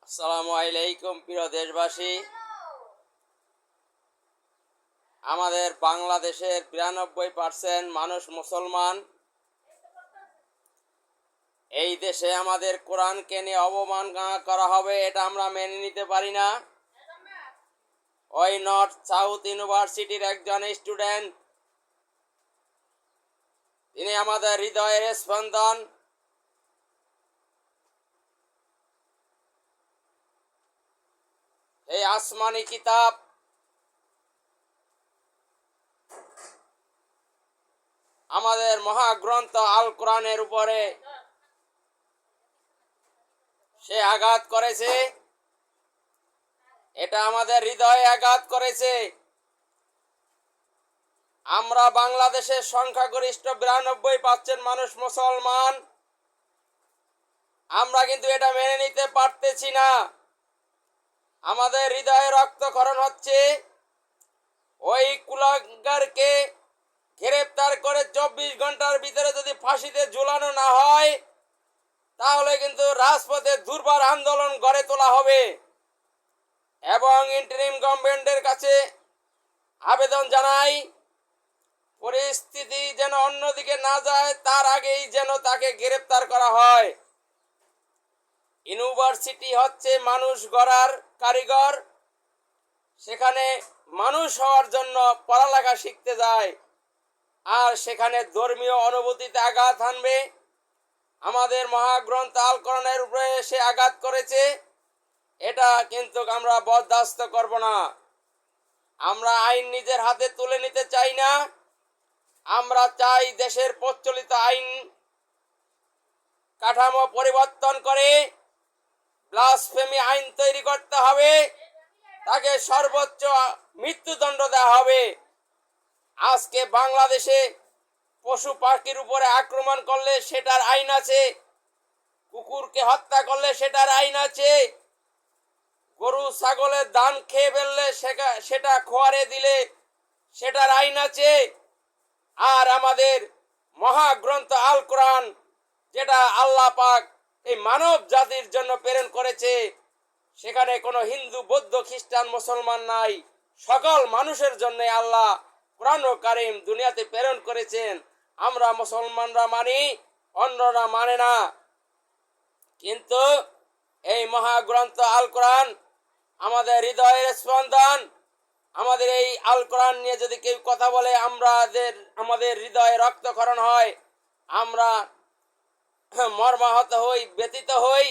আসসালামু আলাইকুম প্রিয় দেশবাসী। আমাদের বাংলাদেশের 92% মানুষ মুসলমান। এই দেশে আমাদের কোরআনকে নিয়ে অবমাননা করা হবে, এটা আমরা মেনে নিতে পারি না। ওই নর্থ সাউথ ইউনিভার্সিটির একজন স্টুডেন্ট, তিনি আমাদের হৃদয়ের স্পন্দন। এই আসমানি কিতাব আমাদের মহাগ্রন্থ আল কোরআনের উপরে সে আঘাত করেছে। এটা আমাদের হৃদয়ে আঘাত করেছে। আমরা বাংলাদেশের সংখ্যাগরিষ্ঠ 92% মানুষ মুসলমান। আমরা কিন্তু এটা মেনে নিতে পারতেছি না। আমাদের হৃদয়ে রক্তক্ষরণ হচ্ছে। ওই কুলাঙ্গারকে গ্রেপ্তার করে 24 ঘন্টার ভিতরে যদি ফাঁসিতে ঝুলানো না হয়, তাহলে কিন্তু রাজপথে দুর্বার আন্দোলন গড়ে তোলা হবে। এবং ইন্টারিম গভর্নমেন্টের কাছে আবেদন জানাই, পরিস্থিতি যেন অন্যদিকে না যায়, তার আগেই যেন তাকে গ্রেপ্তার করা হয়। ইউনিভার্সিটি হচ্ছে মানুষ গড়ার কারিগর। সেখানে মানুষ হওয়ার জন্য পড়ালেখা শিখতে যায়, আর সেখানে ধর্মীয় অনুভূতিতে আঘাত হানবে। আমাদের মহাগ্রন্থ আল কোরআনের উপরে সে আঘাত করেছে, এটা কিন্তু আমরা বরদাস্ত করব না। আমরা আইন নিজের হাতে তুলে নিতে চাই না। আমরা চাই দেশের প্রচলিত আইন কাঠামো পরিবর্তন করে ব্লাসফেমি আইন তৈরি করতে হবে। তাকে সর্বোচ্চ মৃত্যুদণ্ড দেওয়া হবে। আজকে বাংলাদেশে পশু পাখির উপরে আক্রমণ করলে সেটার আইন আছে, কুকুরকে হত্যা করলে সেটার আইন আছে, গরু ছাগলের দান খেয়ে ফেললে সেটা খোয়ারে দিলে সেটার আইন আছে। আর আমাদের মহাগ্রন্থ আল কোরআন, যেটা আল্লাহ পাক এই মানব জাতির জন্য প্রেরণ করেছে, সেখানে কোনো হিন্দু বৌদ্ধ খ্রিস্টান মুসলমান নাই। সকল মানুষের জন্য আল্লাহ কোরআন ও কারিম দুনিয়াতে প্রেরণ করেছেন। আমরা মুসলমানরা মানি, অন্যরা মানে না। কিন্তু এই মহাগ্রন্থ আল কোরআন আমাদের হৃদয়ের স্পন্দন। আমাদের এই আল কোরআন নিয়ে যদি কেউ কথা বলে, আমাদের হৃদয়ে রক্তক্ষরণ হয়, আমরা মর্মাহত হই, ব্যথিত হই।